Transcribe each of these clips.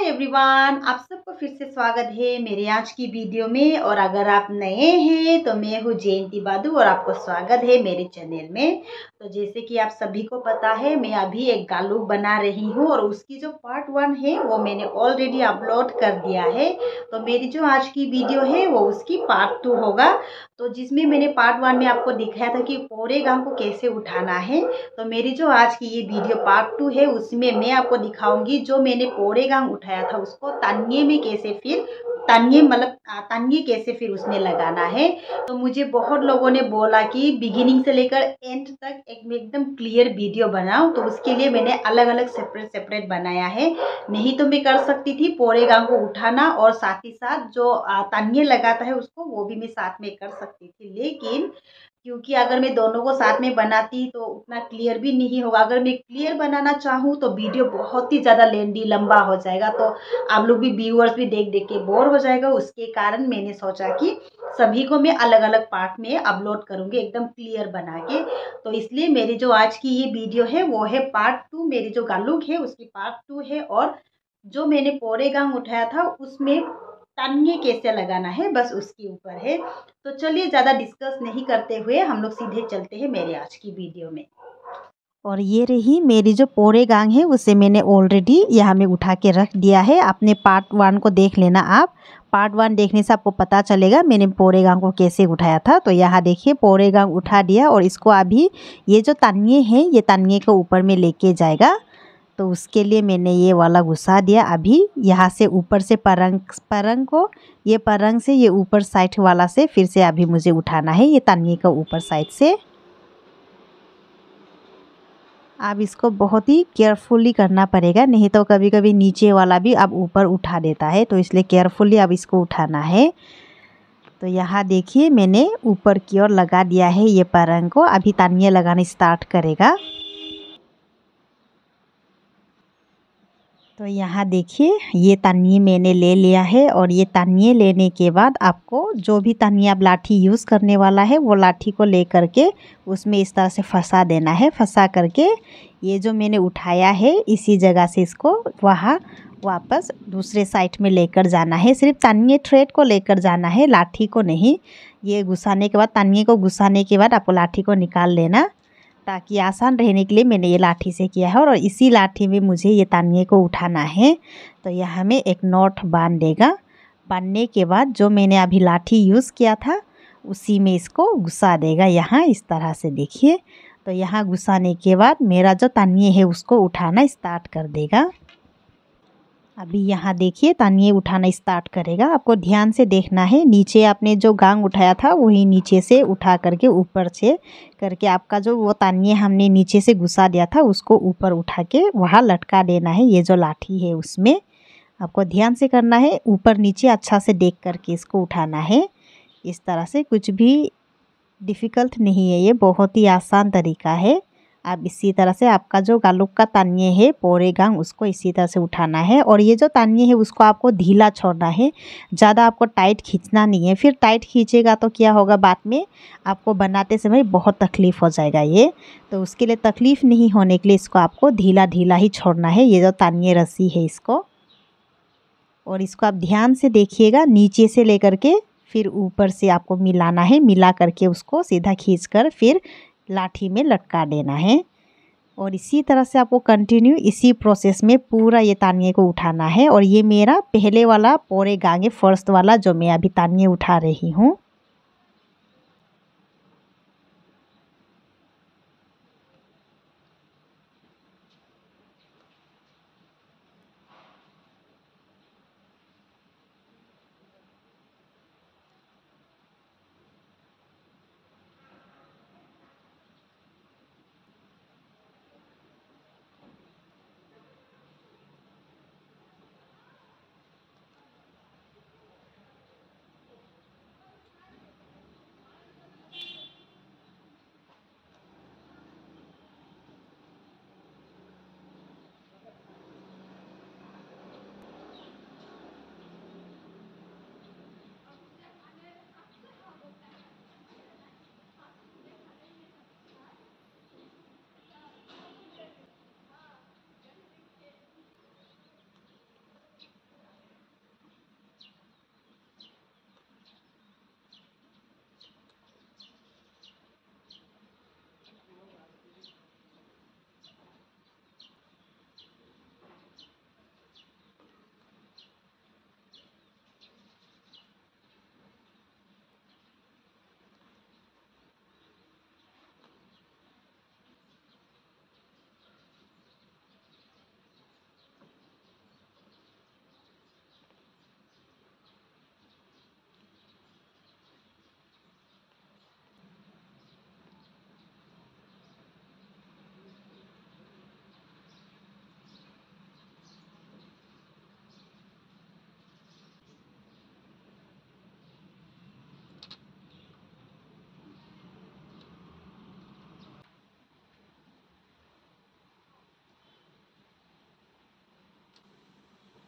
Everyone, आप सबको फिर से स्वागत है मेरे आज की वीडियो में। और अगर आप नए हैं तो मैं हूँ जयंती बादू और आपको स्वागत है मेरे चैनल में। तो जैसे कि आप सभी को पता है, मैं अभी एक गालू बना रही हूँ और उसकी जो पार्ट 1 है वो मैंने ऑलरेडी अपलोड कर दिया है। तो मेरी जो आज की वीडियो है वो उसकी पार्ट 2 होगा। तो जिसमें मैंने पार्ट 1 में आपको दिखाया था कि पोरेगाम को कैसे उठाना है, तो मेरी जो आज की ये वीडियो पार्ट 2 है उसमें मैं आपको दिखाऊंगी जो मैंने पोरेगाम उठाया था उसको तानिये में कैसे फिर तानिये मतलब तानिये कैसे फिर उसमें लगाना है। तो मुझे बहुत लोगों ने बोला कि बिगिनिंग से लेकर एंड तक एकदम क्लियर वीडियो बनाओ, तो उसके लिए मैंने अलग अलग सेपरेट सेपरेट बनाया है। नहीं तो मैं कर सकती थी पोरेगाम को उठाना और साथ ही साथ जो तानिये लगाता है उसको वो भी मैं साथ में कर सकती थी, लेकिन क्योंकि अगर मैं दोनों को साथ में बनाती तो उतना क्लियर भी नहीं होगा। अगर मैं क्लियर बनाना चाहूँ तो वीडियो बहुत ही ज़्यादा लेंदी लंबा हो जाएगा, तो आप लोग भी व्यूअर्स भी देख देख के बोर हो जाएगा। उसके कारण मैंने सोचा कि सभी को मैं अलग अलग पार्ट में अपलोड करूँगी एकदम क्लियर बना के। तो इसलिए मेरी जो आज की ये वीडियो है वो है पार्ट 2। मेरी जो गालुक है उसकी पार्ट 2 है, और जो मैंने पोरेगांग उठाया था उसमें तानिये कैसे लगाना है बस उसके ऊपर है। तो चलिए ज़्यादा डिस्कस नहीं करते हुए हम लोग सीधे चलते हैं मेरे आज की वीडियो में। और ये रही मेरी जो पोरेगांग है उसे मैंने ऑलरेडी यहाँ में उठा के रख दिया है। आपने पार्ट 1 को देख लेना। आप पार्ट 1 देखने से आपको पता चलेगा मैंने पोरेगांग को कैसे उठाया था। तो यहाँ देखिए पोरेगांग उठा दिया और इसको अभी ये जो तानिये हैं ये तानिये को ऊपर में लेके जाएगा। तो उसके लिए मैंने ये वाला घुसा दिया। अभी यहाँ से ऊपर से परंग को ये परंग से ये ऊपर साइड वाला से फिर से अभी मुझे उठाना है ये तानिये को ऊपर साइड से। आप इसको बहुत ही केयरफुली करना पड़ेगा, नहीं तो कभी कभी नीचे वाला भी आप ऊपर उठा देता है, तो इसलिए केयरफुली अब इसको उठाना है। तो यहाँ देखिए मैंने ऊपर की ओर लगा दिया है ये परंग को। अभी तानिया लगाना स्टार्ट करेगा। तो यहाँ देखिए ये तानिये मैंने ले लिया है, और ये तानिये लेने के बाद आपको जो भी तानिया आप लाठी यूज़ करने वाला है वो लाठी को ले करके उसमें इस तरह से फंसा देना है। फंसा करके ये जो मैंने उठाया है इसी जगह से इसको वहाँ वापस दूसरे साइड में लेकर जाना है। सिर्फ तानिये थ्रेड को लेकर जाना है, लाठी को नहीं। ये घुसाने के बाद तानिये को घुसाने के बाद आपको लाठी को निकाल लेना, ताकि आसान रहने के लिए मैंने ये लाठी से किया है। और इसी लाठी में मुझे ये तानिये को उठाना है। तो यहाँ में एक नॉट बांध देगा। बांधने के बाद जो मैंने अभी लाठी यूज़ किया था उसी में इसको घुसा देगा यहाँ इस तरह से देखिए। तो यहाँ घुसाने के बाद मेरा जो तानिये है उसको उठाना स्टार्ट कर देगा। अभी यहाँ देखिए तानिये उठाना स्टार्ट करेगा। आपको ध्यान से देखना है, नीचे आपने जो गांग उठाया था वही नीचे से उठा करके ऊपर से करके आपका जो वो तानिये हमने नीचे से घुसा दिया था उसको ऊपर उठा के वहाँ लटका देना है। ये जो लाठी है उसमें आपको ध्यान से करना है, ऊपर नीचे अच्छा से देख करके इसको उठाना है। इस तरह से कुछ भी डिफ़िकल्ट नहीं है, ये बहुत ही आसान तरीका है। आप इसी तरह से आपका जो गालुक का तानिये है पोरेगांग उसको इसी तरह से उठाना है। और ये जो तानिये है उसको आपको ढीला छोड़ना है, ज़्यादा आपको टाइट खींचना नहीं है। फिर टाइट खींचेगा तो क्या होगा, बाद में आपको बनाते समय बहुत तकलीफ़ हो जाएगा ये। तो उसके लिए तकलीफ़ नहीं होने के लिए इसको आपको ढीला ढीला ही छोड़ना है, ये जो तानिये रस्सी है इसको। और इसको आप ध्यान से देखिएगा, नीचे से लेकर के फिर ऊपर से आपको मिलाना है। मिला करके उसको सीधा खींचकर फिर लाठी में लटका देना है। और इसी तरह से आपको कंटिन्यू इसी प्रोसेस में पूरा ये तानिये को उठाना है। और ये मेरा पहले वाला पोरेगांग है, फर्स्ट वाला जो मैं अभी तानिये उठा रही हूँ।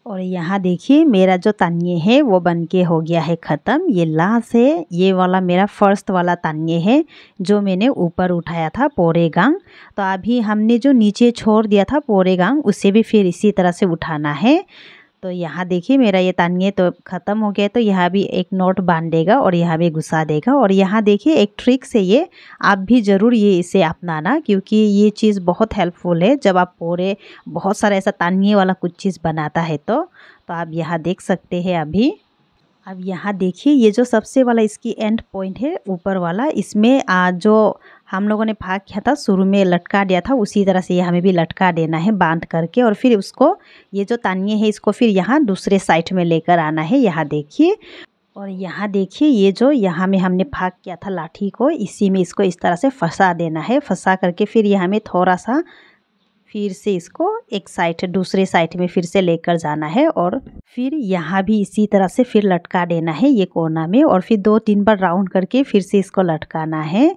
और यहाँ देखिए मेरा जो तानिये है वो बनके हो गया है ख़त्म। ये लास्ट है, ये वाला मेरा फर्स्ट वाला तानिये है जो मैंने ऊपर उठाया था पोरेगांग। तो अभी हमने जो नीचे छोड़ दिया था पोरेगांग उसे भी फिर इसी तरह से उठाना है। तो यहाँ देखिए मेरा ये तानिये तो ख़त्म हो गया। तो यहाँ भी एक नॉट बांध देगा और यहाँ भी घुसा देगा। और यहाँ देखिए एक ट्रिक से ये आप भी ज़रूर ये इसे अपनाना, क्योंकि ये चीज़ बहुत हेल्पफुल है जब आप पूरे बहुत सारा ऐसा तानिये वाला कुछ चीज़ बनाता है। तो आप यहाँ देख सकते हैं अभी। अब यहाँ देखिए ये जो सबसे वाला इसकी एंड पॉइंट है ऊपर वाला, इसमें जो हम लोगों ने भाग किया था शुरू में लटका दिया था उसी तरह से ये हमें भी लटका देना है बांध करके। और फिर उसको ये जो तानिये है इसको फिर यहाँ दूसरे साइड में लेकर आना है। यहाँ देखिए, और यहाँ देखिए ये जो यहाँ में हमने भाग किया था लाठी को, इसी में इसको इस तरह से फंसा देना है। फंसा करके फिर यहाँ में थोड़ा सा फिर से इसको एक साइड दूसरे साइड में फिर से लेकर जाना है। और फिर यहाँ भी इसी तरह से फिर लटका देना है ये कोना में। और फिर 2-3 बार राउंड करके फिर से इसको लटकाना है।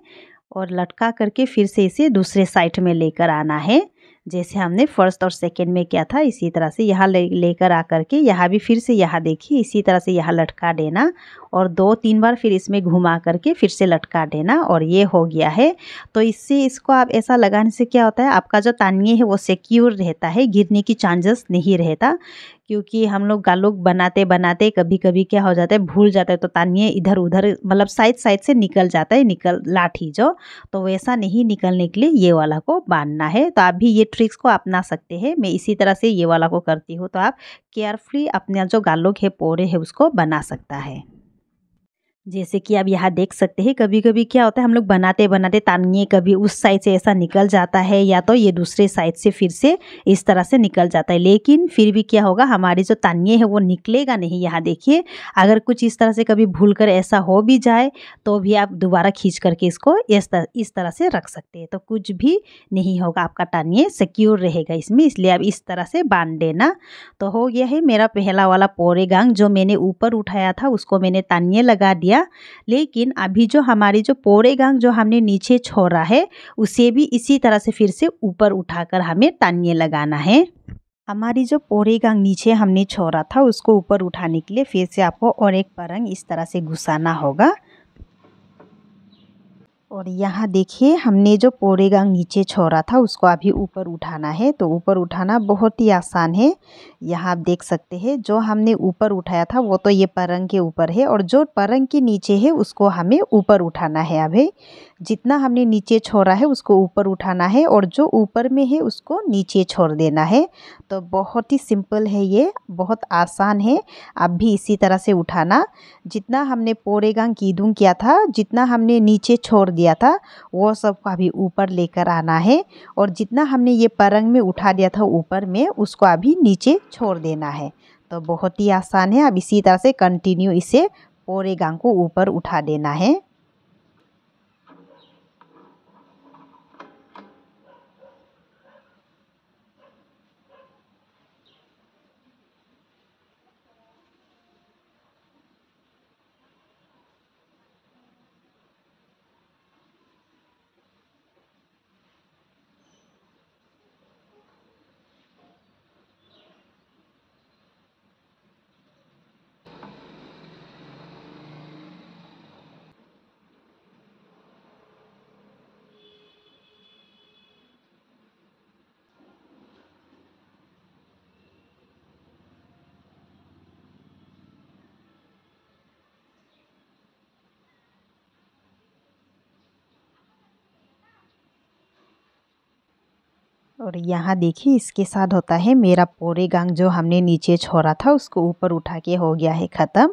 और लटका करके फिर से इसे दूसरे साइड में लेकर आना है, जैसे हमने फर्स्ट और सेकंड में किया था इसी तरह से यहाँ लेकर आकर के यहाँ भी फिर से यहाँ देखिए इसी तरह से यहाँ लटका देना। और 2-3 बार फिर इसमें घुमा करके फिर से लटका देना। और ये हो गया है। तो इससे इसको आप ऐसा लगाने से क्या होता है, आपका जो तानिये है वो सिक्योर रहता है, गिरने की चांसेस नहीं रहता। क्योंकि हम लोग गालुक बनाते बनाते कभी कभी क्या हो जाता है, भूल जाता है तो तानिये इधर उधर मतलब साइड साइड से निकल जाता है लाठी जो। तो वैसा नहीं निकलने के लिए ये वाला को बांधना है। तो आप भी ये ट्रिक्स को अपना सकते हैं। मैं इसी तरह से ये वाला को करती हूँ। तो आप केयरफुली अपना जो गालुक है पोरे है उसको बना सकता है। जैसे कि आप यहाँ देख सकते हैं कभी कभी क्या होता है, हम लोग बनाते बनाते तानिये कभी उस साइड से ऐसा निकल जाता है या तो ये दूसरे साइड से फिर से इस तरह से निकल जाता है। लेकिन फिर भी क्या होगा, हमारी जो तानिये है वो निकलेगा नहीं। यहाँ देखिए अगर कुछ इस तरह से कभी भूल कर ऐसा हो भी जाए तो भी आप दोबारा खींच करके इसको इस तरह से रख सकते हैं। तो कुछ भी नहीं होगा, आपका तानिये सिक्योर रहेगा इसमें। इसलिए आप इस तरह से बांध देना। तो हो गया है मेरा पहला वाला पोरेगांग। जो मैंने ऊपर उठाया था उसको मैंने तानिये लगा दिया। लेकिन अभी जो हमारी जो पोरेगांग जो हमने नीचे छोड़ा है उसे भी इसी तरह से फिर से ऊपर उठाकर हमें तानिये लगाना है। हमारी जो पोरेगांग नीचे हमने छोड़ा था उसको ऊपर उठाने के लिए फिर से आपको और एक परंग इस तरह से घुसाना होगा। और यहाँ देखिए हमने जो पोरेगांग नीचे छोड़ा था उसको अभी ऊपर उठाना है। तो ऊपर उठाना बहुत ही आसान है। यहाँ आप देख सकते हैं जो हमने ऊपर उठाया था वो तो ये परंग के ऊपर है, और जो परंग के नीचे है उसको हमें ऊपर उठाना है। अभी जितना हमने नीचे छोड़ा है उसको ऊपर उठाना है, और जो ऊपर में है उसको नीचे छोड़ देना है। तो बहुत ही सिंपल है, ये बहुत आसान है। आप भी इसी तरह से उठाना। जितना हमने पोरेगांग कीदुंग किया था, जितना हमने नीचे छोड़ दिया था वो सब को अभी ऊपर लेकर आना है। और जितना हमने ये परंग में उठा दिया था ऊपर में उसको अभी नीचे छोड़ देना है। तो बहुत ही आसान है। अब इसी तरह से कंटिन्यू इसे पोरेगांग को ऊपर उठा देना है। और यहाँ देखिए इसके साथ होता है मेरा पोरेगांग जो हमने नीचे छोड़ा था उसको ऊपर उठा के हो गया है ख़त्म।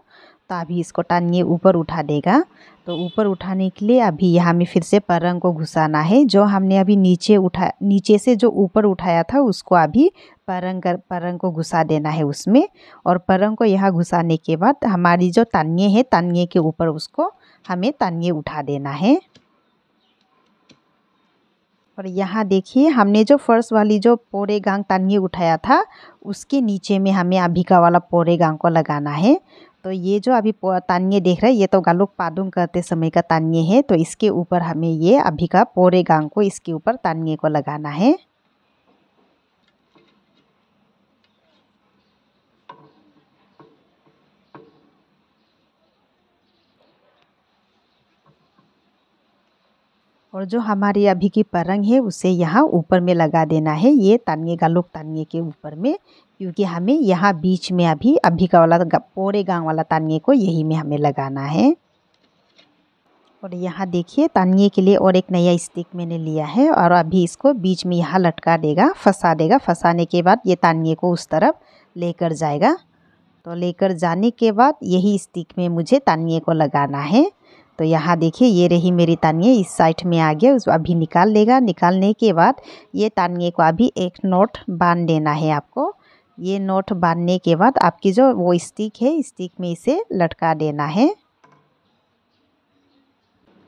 तो अभी इसको तानिये ऊपर उठा देगा। तो ऊपर उठाने के लिए अभी यहाँ में फिर से परंग को घुसाना है। जो हमने अभी नीचे से जो ऊपर उठाया था उसको अभी परंग को घुसा देना है उसमें। और परंग को यहाँ घुसाने के बाद हमारी जो तानिये है तानिये के ऊपर उसको हमें तानिये उठा देना है। और यहाँ देखिए हमने जो फर्स्ट वाली जो पोरेगांग तानिये उठाया था उसके नीचे में हमें अभी का वाला पोरेगांग को लगाना है। तो ये जो अभी तानिये देख रहे हैं ये तो गालुक पादुंग करते समय का तानिये है। तो इसके ऊपर हमें ये अभी का पोरेगांग को इसके ऊपर तानिये को लगाना है। और जो हमारी अभी की परंग है उसे यहाँ ऊपर में लगा देना है, ये तानिए गालुक तानिए के ऊपर में, क्योंकि हमें यहाँ बीच में अभी का वाला पूरे गांव वाला तानिए को यही में हमें लगाना है। और यहाँ देखिए तानिए के लिए और एक नया स्टिक मैंने लिया है और अभी इसको बीच में यहाँ लटका देगा, फंसा देगा। फंसाने के बाद ये तानिए को उस तरफ लेकर जाएगा। तो लेकर जाने के बाद यही स्टिक में मुझे तानिए को लगाना है। तो यहाँ देखिए ये रही मेरी तानिए, इस साइड में आ गया, उसको अभी निकाल लेगा। निकालने के बाद ये तानिए को अभी एक नोट बांध देना है आपको। ये नोट बांधने के बाद आपकी जो वो स्टिक है, स्टिक में इसे लटका देना है।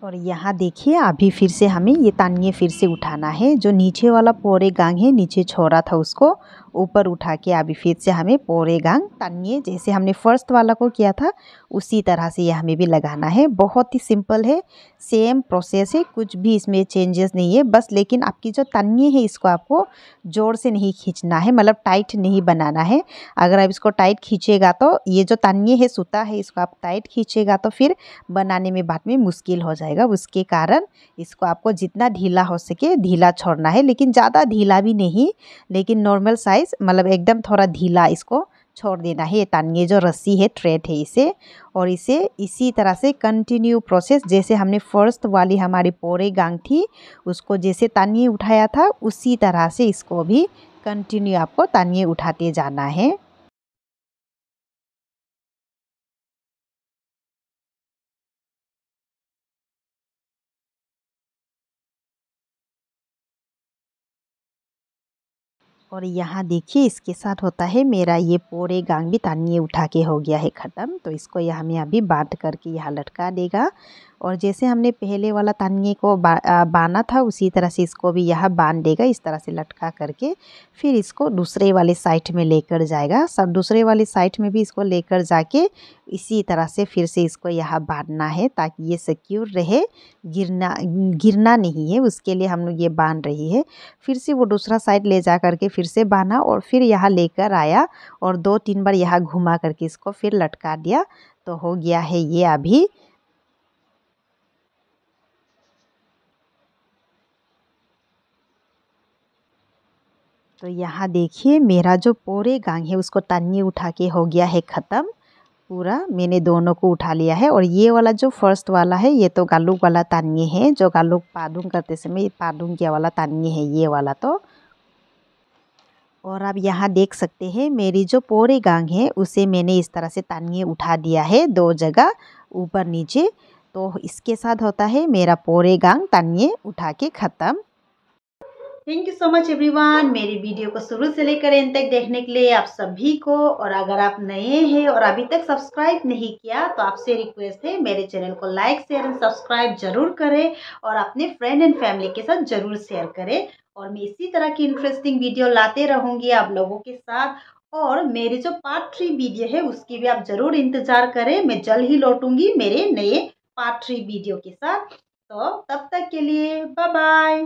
और यहाँ देखिए अभी फिर से हमें ये तानिए फिर से उठाना है। जो नीचे वाला पोरे गांग है, नीचे छोड़ा था उसको ऊपर उठा के अभी फिर से हमें पोरे गांग तानिए जैसे हमने फर्स्ट वाला को किया था उसी तरह से ये हमें भी लगाना है। बहुत ही सिंपल है, सेम प्रोसेस है, कुछ भी इसमें चेंजेस नहीं है। बस लेकिन आपकी जो तानिए है इसको आपको जोर से नहीं खींचना है, मतलब टाइट नहीं बनाना है। अगर आप इसको टाइट खींचेगा तो ये जो तानिए है सूता है इसको आप टाइट खींचेगा तो फिर बनाने में बाद में मुश्किल हो जाएगा। उसके कारण इसको आपको जितना ढीला हो सके ढीला छोड़ना है, लेकिन ज़्यादा ढीला भी नहीं, लेकिन नॉर्मल साइज़ मतलब एकदम थोड़ा ढीला इसको छोड़ देना है। ये तानिए जो रस्सी है, थ्रेड है इसे, और इसे इसी तरह से कंटिन्यू प्रोसेस जैसे हमने फर्स्ट वाली हमारी पोरे गांग थी उसको जैसे तानिए उठाया था उसी तरह से इसको भी कंटिन्यू आपको तानिए उठाते जाना है। और यहाँ देखिए इसके साथ होता है मेरा ये पोरे गांग भी तानिए उठा के हो गया है ख़त्म। तो इसको यहाँ हमें अभी बांध करके यहाँ लटका देगा। और जैसे हमने पहले वाला तानिए को बांधा था उसी तरह से इसको भी यहाँ बांध देगा, इस तरह से लटका करके। फिर इसको दूसरे वाले साइड में लेकर जाएगा, सब दूसरे वाले साइड में भी इसको लेकर जाके इसी तरह से फिर से इसको यहाँ बांधना है ताकि ये सिक्योर रहे, गिरना नहीं है, उसके लिए हम लोग ये बांध रही है। फिर से वो दूसरा साइड ले जा करके फिर से बांधा और फिर यहाँ लेकर आया और 2-3 बार यहाँ घुमा करके इसको फिर लटका दिया। तो हो गया है ये अभी। तो यहाँ देखिए मेरा जो पोरे गांग है उसको तानिए उठा के हो गया है ख़त्म पूरा। मैंने दोनों को उठा लिया है। और ये वाला जो फर्स्ट वाला है ये तो गालुक वाला तानिए है, जो गालुक पादुंग करते समय पादुंग किया वाला तानिए है ये वाला तो। और आप यहाँ देख सकते हैं मेरी जो पोरे गांग है उसे मैंने इस तरह से तानिए उठा दिया है 2 जगह ऊपर नीचे। तो इसके साथ होता है मेरा पोरे गांग तानिए उठा के ख़त्म। Thank you so much everyone, मेरी वीडियो को शुरू से लेकर एंड तक देखने के लिए आप सभी को। और अगर आप नए हैं और अभी तक सब्सक्राइब नहीं किया तो आपसे रिक्वेस्ट है मेरे चैनल को लाइक शेयर एंड सब्सक्राइब जरूर करें और अपने फ्रेंड एंड फैमिली के साथ जरूर शेयर करें। और मैं इसी तरह की इंटरेस्टिंग वीडियो लाते रहूँगी आप लोगों के साथ। और मेरी जो पार्ट 3 वीडियो है उसकी भी आप जरूर इंतजार करें, मैं जल्द ही लौटूंगी मेरे नए पार्ट 3 वीडियो के साथ। तो तब तक के लिए बाय बाय।